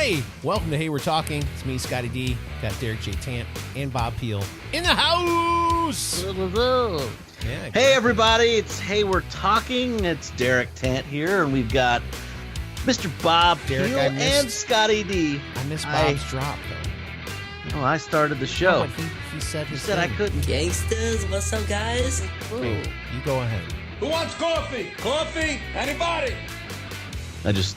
everybody! Welcome to Hey We're Talking. It's me, Scotty D. Got Derek J. Tant and Bob Peel in the house. Yeah, exactly. Hey everybody, it's Hey We're Talking. It's Derek Tant here, and we've got Mr. Bob Peel and Scotty D. I missed Bob's drop though. Oh, I started the show. No, he said I couldn't. Gangsters, what's up, guys? Okay, you go ahead. Who wants coffee? Coffee? Anybody? I just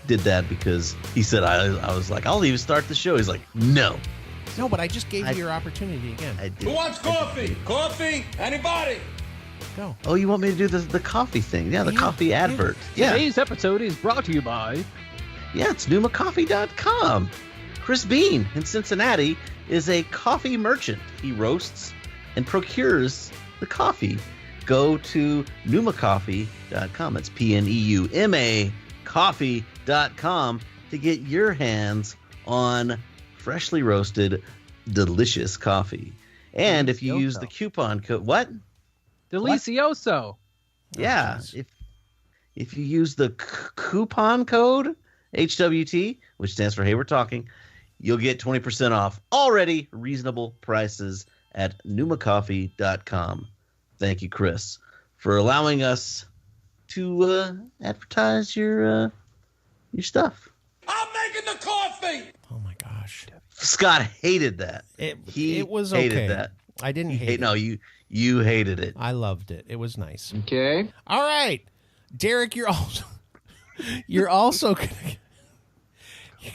did that because he said I was like, I'll even start the show. He's like, no. No, but I just gave you your opportunity again. I did. Who wants coffee? Coffee? Anybody? Go. Oh, you want me to do the coffee thing? Yeah, the coffee advert. Yeah. Today's episode is brought to you by... Yeah, it's numacoffee.com. Chris Bean in Cincinnati is a coffee merchant. He roasts and procures the coffee. Go to numacoffee.com. It's PNEUMA coffee.com to get your hands on freshly roasted, delicious coffee. And if you use the coupon code, what? Delicioso. Yeah, if you use the coupon code HWT, which stands for Hey We're Talking, you'll get 20% off already reasonable prices at numacoffee.com. Thank you, Chris, for allowing us to advertise your stuff. I'm making the coffee. Oh my gosh. Scott hated that. It was hated okay. that. I didn't hate it. No, you hated it. I loved it. It was nice. Okay. All right. Derek, you're also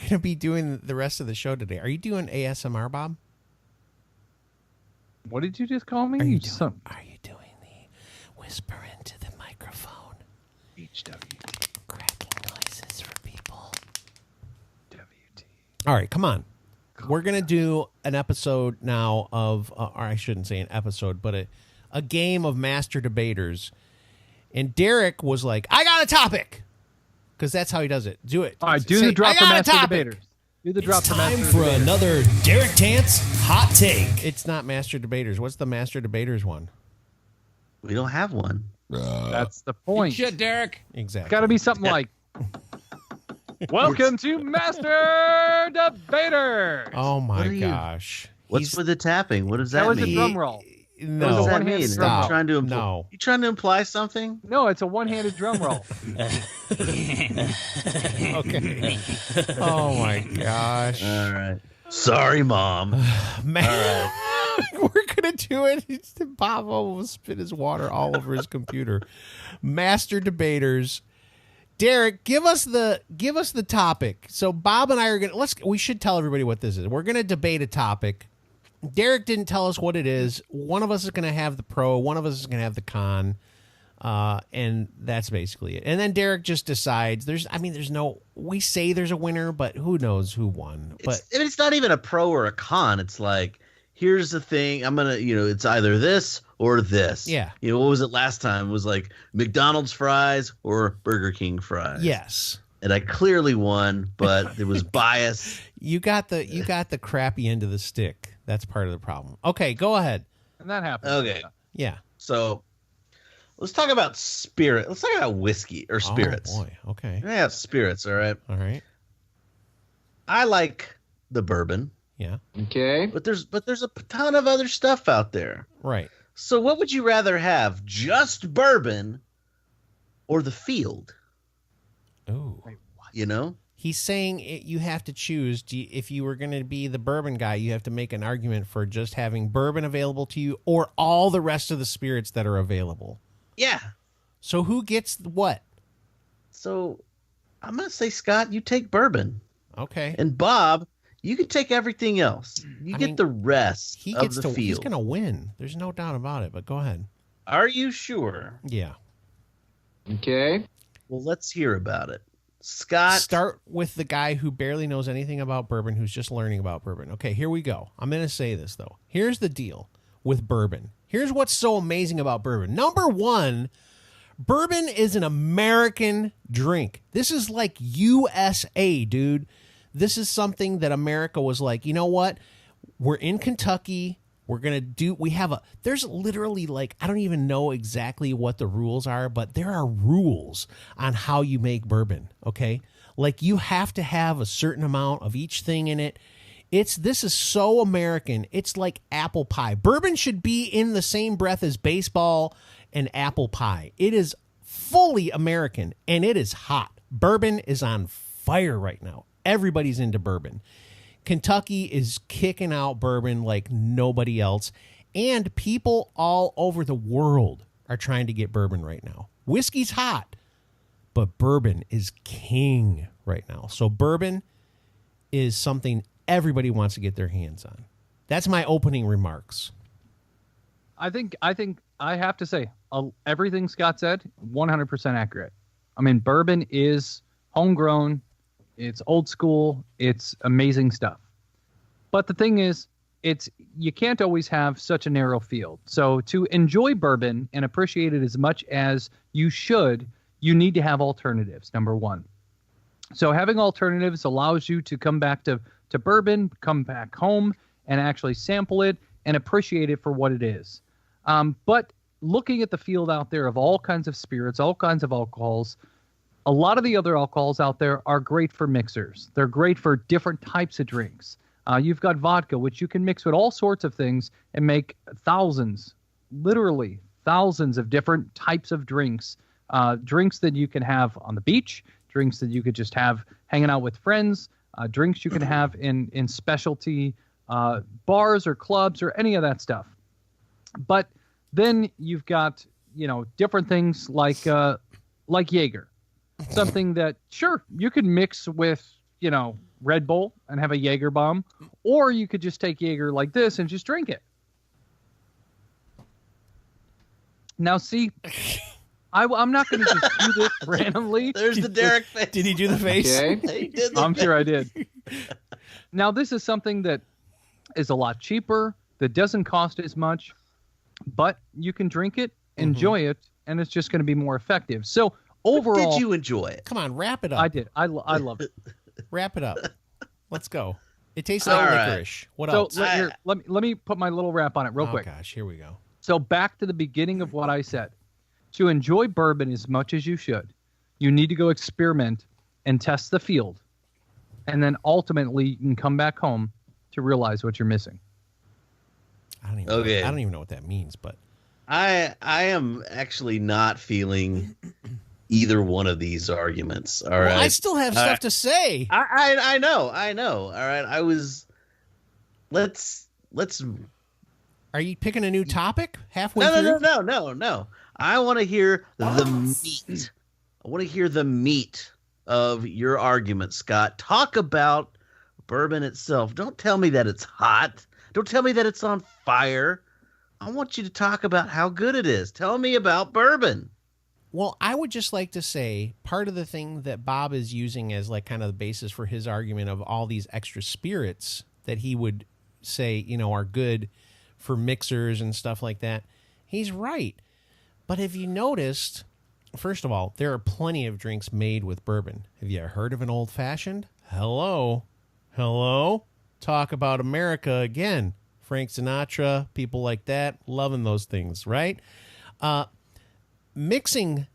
gonna be doing the rest of the show today. Are you doing ASMR, Bob? What did you just call me? Are you doing the whisper into the microphone? HWT. Cracking noises for people. WT. All right, come on. We're going to do an episode now of, or I shouldn't say an episode, but a game of Master Debaters. And Derek was like, I got a topic. Because that's how he does it. Do it. All right, do the drop for Master Debaters. Do the drop for Master Debaters. Time for another Derek Tant's Hot Take. It's not Master Debaters. What's the Master Debaters one? We don't have one. That's the point. Shit, Derek. Exactly. It's got to be something like, welcome to Master Debaters. Oh, my gosh. What's with the tapping? What does that mean? That was a drum roll. No. What does that one-handed mean? drum roll. No. You trying to imply something? No, it's a one-handed drum roll. Okay. Oh, my gosh. All right. Sorry, Mom. Man. All right. We're going to do it. Bob will spit his water all over his computer. Master Debaters. Derek, give us the topic. So Bob and I are going to we should tell everybody what this is. We're going to debate a topic. Derek didn't tell us what it is. One of us is going to have the pro, one of us is going to have the con. And that's basically it. And then Derek just decides we say there's a winner, but who knows who won. It's not even a pro or a con. It's like, here's the thing. I'm going to, it's either this or this. Yeah. What was it last time? It was like McDonald's fries or Burger King fries. Yes. And I clearly won, but it was bias. You got the crappy end of the stick. That's part of the problem. Okay, go ahead. And that happens. Okay. Yeah. So let's talk about spirit. Let's talk about whiskey or spirits. Oh, boy. Okay. Yeah, spirits. All right. All right. I like the bourbon. Yeah. Okay. But there's a ton of other stuff out there. Right. So what would you rather have? Just bourbon or the field? Oh. He's saying you have to choose. If you were going to be the bourbon guy, you have to make an argument for just having bourbon available to you or all the rest of the spirits that are available. Yeah. So who gets what? So I'm going to say, Scott, you take bourbon. Okay. And Bob, you can take everything else. You get the rest of the field. He's going to win. There's no doubt about it, but go ahead. Are you sure? Yeah. Okay. Well, let's hear about it. Scott. Start with the guy who barely knows anything about bourbon, who's just learning about bourbon. Okay, here we go. I'm going to say this, though. Here's the deal with bourbon. Here's what's so amazing about bourbon. Number one, bourbon is an American drink. This is like USA, dude. This is something that America was like, you know what? We're in Kentucky. We're going to do, there's literally I don't even know exactly what the rules are, but there are rules on how you make bourbon, okay? Like you have to have a certain amount of each thing in it. This is so American. It's like apple pie. Bourbon should be in the same breath as baseball and apple pie. It is fully American, and it is hot. Bourbon is on fire right now. Everybody's into bourbon. Kentucky is kicking out bourbon like nobody else, and people all over the world are trying to get bourbon right now. Whiskey's hot, but bourbon is king right now. So bourbon is something everybody wants to get their hands on. That's my opening remarks. I think I have to say everything Scott said, 100% accurate. I mean, bourbon is homegrown, it's old school, it's amazing stuff. But the thing is, you can't always have such a narrow field. So to enjoy bourbon and appreciate it as much as you should, you need to have alternatives, number one. So having alternatives allows you to come back to bourbon, come back home, and actually sample it and appreciate it for what it is. But looking at the field out there of all kinds of spirits, all kinds of alcohols, a lot of the other alcohols out there are great for mixers. They're great for different types of drinks. You've got vodka, which you can mix with all sorts of things and make thousands, literally thousands of different types of drinks. Drinks that you can have on the beach, drinks that you could just have hanging out with friends, drinks you can have in specialty bars or clubs or any of that stuff. But then you've got, different things like Jaeger, something that, sure, you could mix with, Red Bull and have a Jaeger bomb, or you could just take Jaeger like this and just drink it. Now, see, I'm not going to just do this randomly. There's the Derek face. Did he do the face? Okay. I'm sure I did. Now, this is something that is a lot cheaper, that doesn't cost as much, but you can drink it, enjoy it, and it's just going to be more effective. So overall, did you enjoy it? Come on, wrap it up. I did. I love it. Wrap it up. Let's go. It tastes like licorice. What So else? let me put my little wrap on it real quick. Oh, gosh, here we go. So back to the beginning of what I said. To enjoy bourbon as much as you should, you need to go experiment and test the field. And then ultimately you can come back home to realize what you're missing. I don't even know what that means, but I am actually not feeling either one of these arguments. All right. I still have stuff to say. I know. All right. Let's. Are you picking a new topic halfway through? No. I want to hear the meat. I want to hear the meat of your argument, Scott. Talk about bourbon itself. Don't tell me that it's hot. Don't tell me that it's on fire. I want you to talk about how good it is. Tell me about bourbon. Well, I would just like to say part of the thing that Bob is using as like kind of the basis for his argument of all these extra spirits that he would say, are good for mixers and stuff like that. He's right. But have you noticed, first of all, there are plenty of drinks made with bourbon. Have you heard of an old fashioned? Hello? Talk about America again. Frank Sinatra, people like that, loving those things, right? Mixing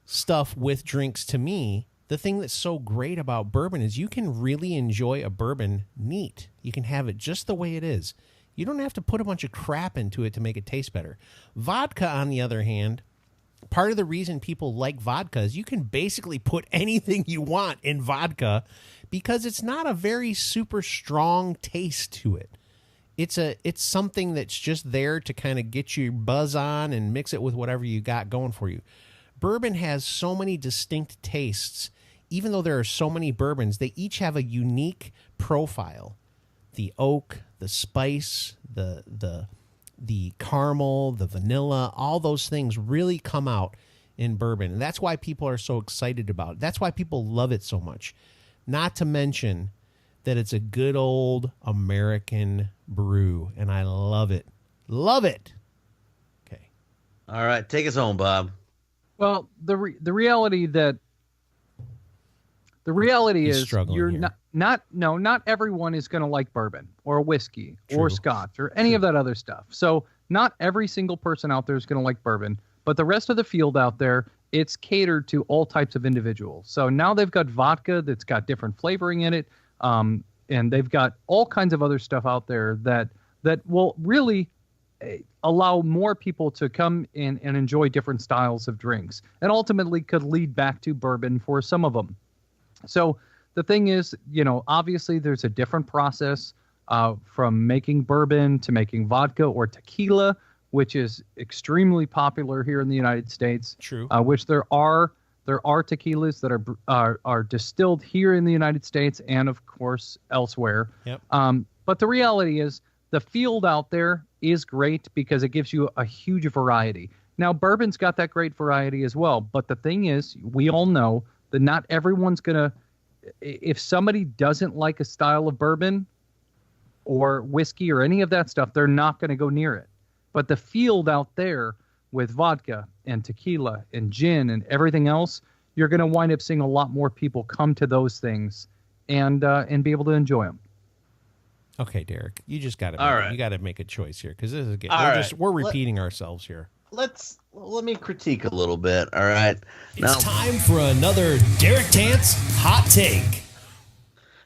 stuff with drinks, to me, the thing that's so great about bourbon is you can really enjoy a bourbon neat. You can have it just the way it is. You don't have to put a bunch of crap into it to make it taste better. Vodka, on the other hand, part of the reason people like vodka is you can basically put anything you want in vodka because it's not a very super strong taste to it. It's something that's just there to kind of get your buzz on and mix it with whatever you got going for you. Bourbon has so many distinct tastes. Even though there are so many bourbons, they each have a unique profile. The oak, the spice, the caramel, the vanilla, all those things really come out in bourbon. And that's why people are so excited about it. That's why people love it so much. Not to mention that it's a good old American brew, and I love it. Love it. Okay. All right, take us home, Bob. Well, the reality is you're here. not everyone is going to like bourbon or whiskey or scotch or any of that other stuff. So not every single person out there is going to like bourbon, but the rest of the field out there it's catered to all types of individuals. So now they've got vodka that's got different flavoring in it, and they've got all kinds of other stuff out there that will really allow more people to come in and enjoy different styles of drinks, and ultimately could lead back to bourbon for some of them. So the thing is, obviously there's a different process from making bourbon to making vodka or tequila, which is extremely popular here in the United States. True. Which there are tequilas that are distilled here in the United States and of course elsewhere. Yep. But the reality is the field out there is great because it gives you a huge variety. Now bourbon's got that great variety as well, but the thing is, we all know that not everyone's gonna. If somebody doesn't like a style of bourbon or whiskey or any of that stuff, they're not going to go near it. But the field out there with vodka and tequila and gin and everything else, you're going to wind up seeing a lot more people come to those things and be able to enjoy them. Okay, Derek, you just got to you got to make a choice here, because this is we're repeating ourselves here. Let me critique a little bit. All right, It's time for another Derek Tant's hot take.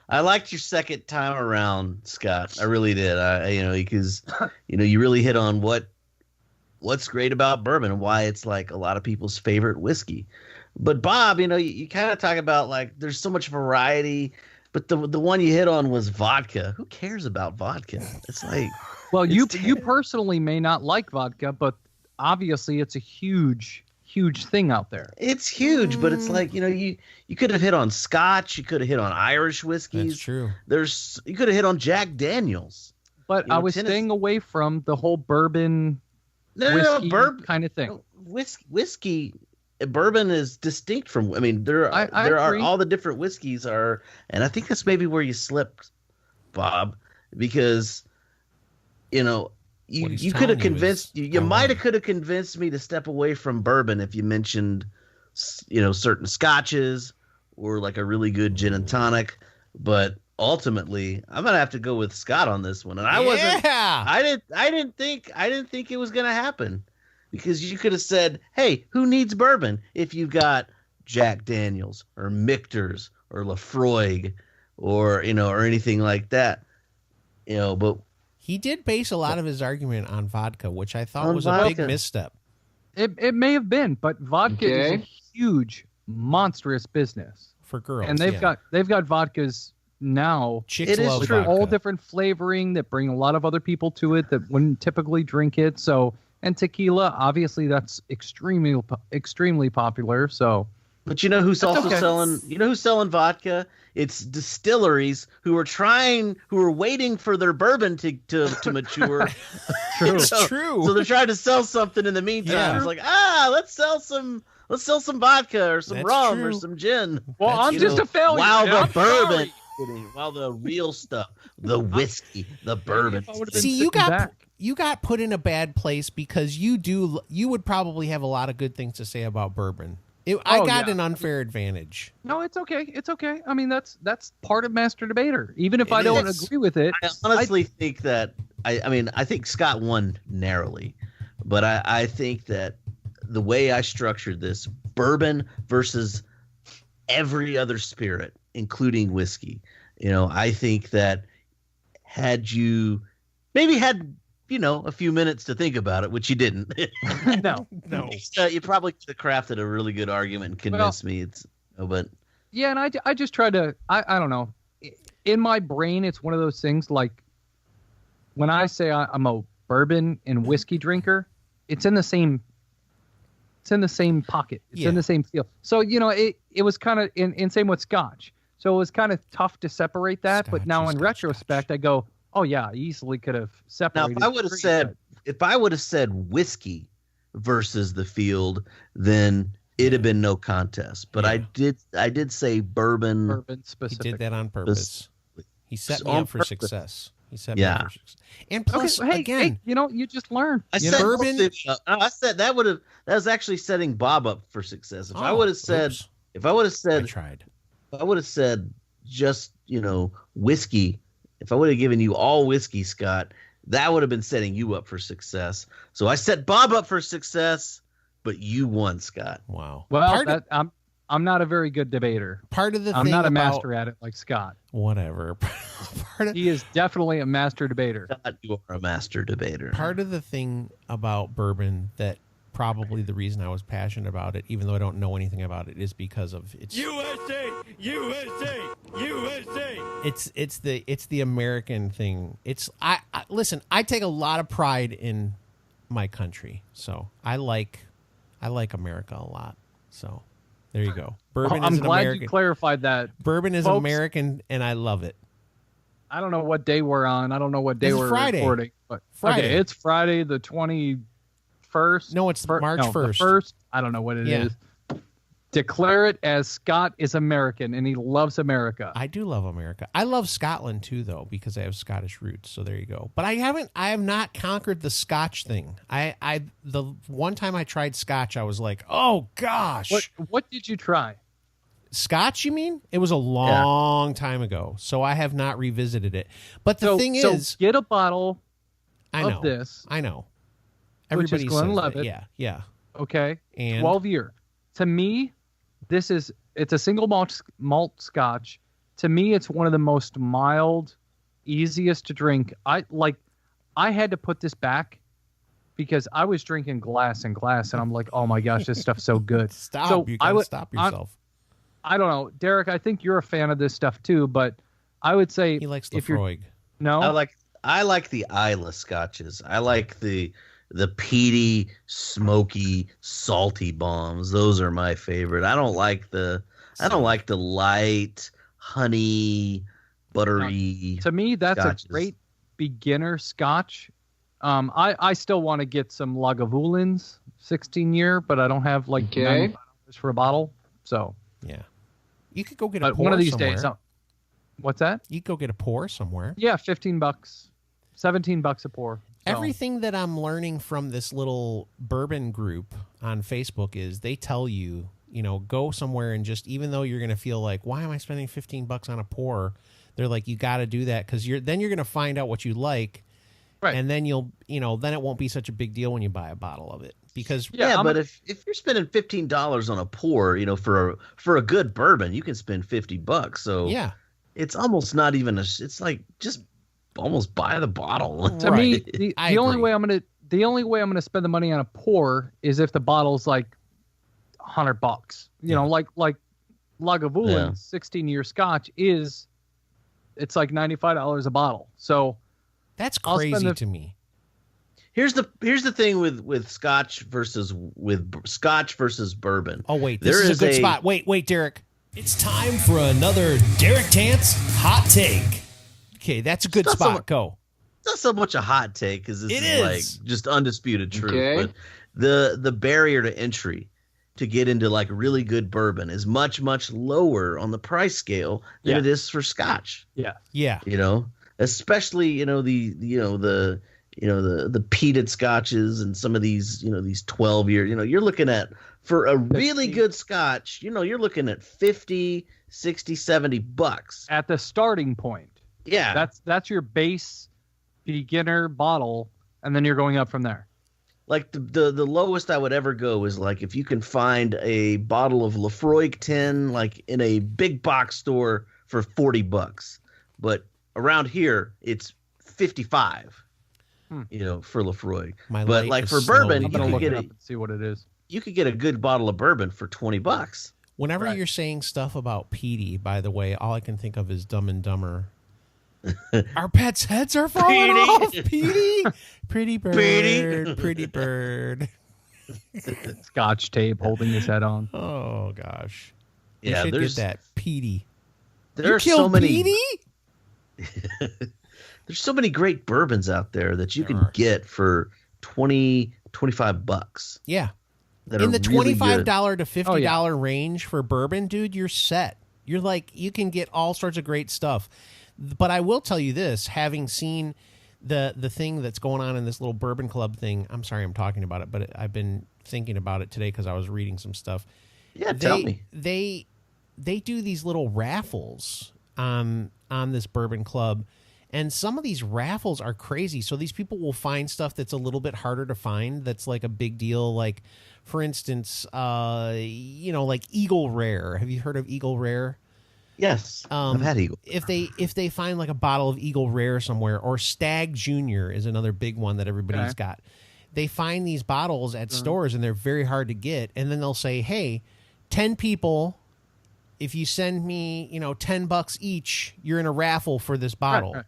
I liked your second time around, Scott. I really did. Because you really hit on what's great about bourbon and why it's like a lot of people's favorite whiskey. But Bob, you kind of talk about like there's so much variety, but the one you hit on was vodka. Who cares about vodka? It's like, well, you personally may not like vodka, but obviously it's a huge thing out there. It's huge, but it's like, you could have hit on Scotch, you could have hit on Irish whiskeys. That's true. You could have hit on Jack Daniels. But I was staying away from the whole bourbon whiskey kind of thing. Whiskey, bourbon is distinct from. I mean, there are all the different whiskeys are, and I think that's maybe where you slipped, Bob, because you could have convinced you might have could have convinced me to step away from bourbon if you mentioned certain scotches or like a really good gin and tonic, but ultimately I'm gonna have to go with Scott on this one. And I didn't think it was gonna happen, because you could have said, hey, who needs bourbon if you've got Jack Daniels or Michter's or Lafroig or anything like that, but he did base a lot of his argument on vodka, which I thought was a big misstep. It may have been, but vodka is a huge, monstrous business for girls, and they've got vodkas now. Chicks love vodka. All different flavoring that bring a lot of other people to it that wouldn't typically drink it. So, and tequila, obviously, that's extremely popular. So, but who's also selling? Who's selling vodka? It's distilleries who are waiting for their bourbon to mature. True. It's true. So they're trying to sell something in the meantime. Yeah. It's like, let's sell some vodka or some rum or some gin. Well, I'm just a failure. While the real stuff, the whiskey, the bourbon. See, you got put in a bad place because you would probably have a lot of good things to say about bourbon. I got an unfair advantage. No, it's okay. It's okay. I mean, that's part of Master Debater. Even if I don't agree with it, I honestly think that I think Scott won narrowly, but I think that the way I structured this, bourbon versus every other spirit, including whiskey, I think that had you maybe had a few minutes to think about it, which you didn't. No. You probably could have crafted a really good argument and convinced me. But yeah, and I just try to. I don't know. In my brain, it's one of those things like when I say I'm a bourbon and whiskey drinker, it's in the same. It's in the same pocket. It's in the same feel. So it was kind of in same with Scotch. So it was kind of tough to separate that. But now in retrospect, I go, oh yeah, I easily could have separated. Now, if I would have said whiskey versus the field, then it'd have been no contest. But I did say bourbon. Bourbon specific. He did that on purpose. He set me up for success. He set me up for success. And plus, again, you just learn. I said bourbon. I said that was actually setting Bob up for success. If I would have said just whiskey. If I would have given you all whiskey, Scott, that would have been setting you up for success. So I set Bob up for success, but you won, Scott. Wow. Well, I'm not a very good debater. Part of the I'm thing not a about, master at it like Scott. Whatever. He is definitely a master debater. Scott, you are a master debater. Part of the thing about bourbon that probably the reason I was passionate about it, even though I don't know anything about it, is because of its USA! USA! USA! it's the American thing. I listen, I take a lot of pride in my country. So I like America a lot. So there you go. Bourbon I'm is an glad American. you clarified that. Bourbon is Folks, American, and I love it. I don't know what day we're on. I don't know what day It's we're Friday. recording. But Friday. Okay, it's Friday the 21st. No, it's March 1st. The 1st. I don't know what it is. Declare it as Scott is American and he loves America. I do love America. I love Scotland too, though, because I have Scottish roots. So there you go. But I have not conquered the Scotch thing. The one time I tried Scotch, I was like, oh gosh. What did you try? Scotch, you mean? It was a long time ago, so I have not revisited it. But the thing is, get a bottle I know of this. I know. Which is Everybody says Glenlivet. that. Yeah. Okay. And 12 year. To me, it's a single malt Scotch. To me, it's one of the most mild, easiest to drink. I had to put this back because I was drinking glass and glass, and I'm like, oh my gosh, this stuff's so good. Stop. So You gotta stop yourself. I don't know, Derek. I think you're a fan of this stuff too, but I would say He likes if you're Lefroy. no, I like the Isla scotches. I like the peaty, smoky, salty bombs. Those are my favorite. I don't like the light, honey, buttery. to me that's scotches. a great beginner Scotch. I still want to get some Lagavulins 16 year, but I don't have like $95 for a bottle. So Yeah. You could go get a but pour one of these somewhere. days. What's that? You could go get a pour somewhere. Yeah, $15, $17 a pour. So. Everything that I'm learning from this little bourbon group on Facebook is they tell you, go somewhere and just, even though you're going to feel like, why am I spending $15 on a pour? They're like, you got to do that because then you're going to find out what you like. Right. And then then it won't be such a big deal when you buy a bottle of it because But if you're spending $15 on a pour, for a good bourbon, you can spend $50. So yeah, it's almost not even it's like just almost buy the bottle. To me, I the only agree. way I'm gonna spend the money on a pour is if the bottle's like $100. Like Lagavulin 16-year Scotch it's like $95 a bottle. So that's I'll spend crazy to me. Here's the thing with Scotch versus bourbon. Oh wait, this is a good spot. Wait, Derek. It's time for another Derek Tant's Hot Take. Okay, that's a good It's not spot. Go. It's not so much a hot take because this It is like is. just undisputed truth. Okay. But the barrier to entry to get into like really good bourbon is much lower on the price scale than it is for Scotch. yeah. Yeah. Especially the peated scotches and some of these these 12-year. You're looking at for a really good Scotch. You're looking at $50, $60, $70 At the starting point. Yeah, That's your base beginner bottle, and then you're going up from there. like the lowest I would ever go is like if you can find a bottle of Lefroy 10 like in a big box store for $40, but around here it's 55. For Lefroy. My But light like is for slowly bourbon, I'm you gonna can look get it up and see what it is. you could get a good bottle of bourbon for $20. Whenever Right. you're saying stuff about Petey, by the way, all I can think of is Dumb and Dumber. Our pets' heads are falling off, Petey. Pretty bird, Petey. pretty bird. Scotch tape holding his head on. Oh gosh, you Yeah, should there's get that Petey. there are You killed so many Petey? there's so many great bourbons out there that you There can are. get for $20-$25. Yeah, That in are the really good. $25 to $50 Oh, yeah. range for bourbon, dude, you're set. You're like, you can get all sorts of great stuff. But I will tell you this, having seen the thing that's going on in this little bourbon club thing. I'm sorry I'm talking about it, but I've been thinking about it today because I was reading some stuff. Yeah, tell me. They do these little raffles on this bourbon club, And some of these raffles are crazy. So these people will find stuff that's a little bit harder to find. That's like a big deal. Like, for instance, like Eagle Rare. Have you heard of Eagle Rare? Yes, I've had Eagle. If they find like a bottle of Eagle Rare somewhere, or Stag Junior is another big one that everybody's got. They find these bottles at stores and they're very hard to get. And then they'll say, hey, 10 people, if you send me, $10 each, you're in a raffle for this bottle. Right.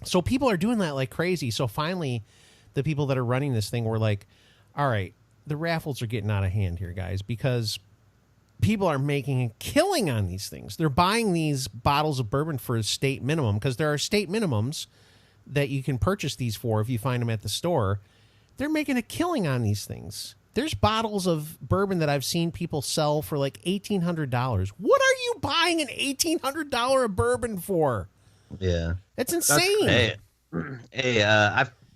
So people are doing that like crazy. So finally, the people that are running this thing were like, all right, the raffles are getting out of hand here, guys, because people are making a killing on these things. They're buying these bottles of bourbon for a state minimum, because there are state minimums that you can purchase these for if you find them at the store. They're making a killing on these things. There's bottles of bourbon that I've seen people sell for like $1,800. What are you buying an $1,800 of bourbon for? Yeah. That's insane.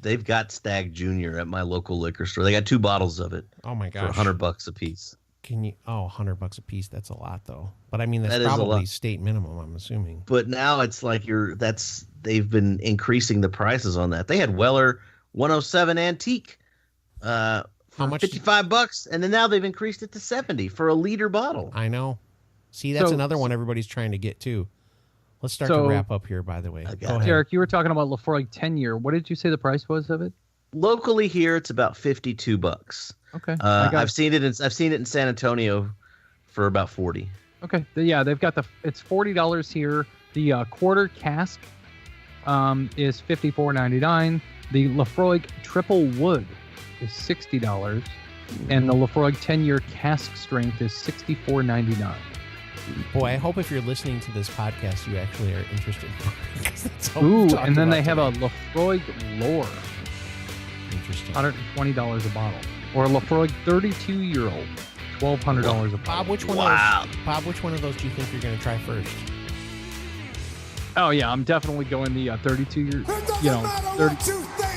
They've got Stag Junior at my local liquor store. They got 2 bottles of it. Oh my gosh. For $100 a piece. Can you? Oh, $100 a piece. That's a lot, though. But I mean, that's probably state minimum, I'm assuming. But now it's like they've been increasing the prices on that. They had Weller 107 Antique for how much? $55, and then now they've increased it to $70 for a liter bottle. I know. See, that's another one everybody's trying to get too. Let's start to wrap up here, by the way. Go ahead. Derek, you were talking about Lafroig 10-year. What did you say the price was of it? Locally here, it's about $52. Okay. I've seen it in San Antonio for about $40. Okay. Yeah, they've got it's $40 here. The quarter cask is $54.99. The Lafroig Triple Wood is $60, and the Lafroig 10-year cask strength is $64.99. Boy, I hope if you're listening to this podcast, you actually are interested. Ooh, and then they have a Lafroig Lore. Interesting. $120 a bottle. Or a Lafroig 32-year-old, $1,200 a bottle. Bob, which one of those do you think you're going to try first? Oh, yeah, I'm definitely going the 32-year, 30.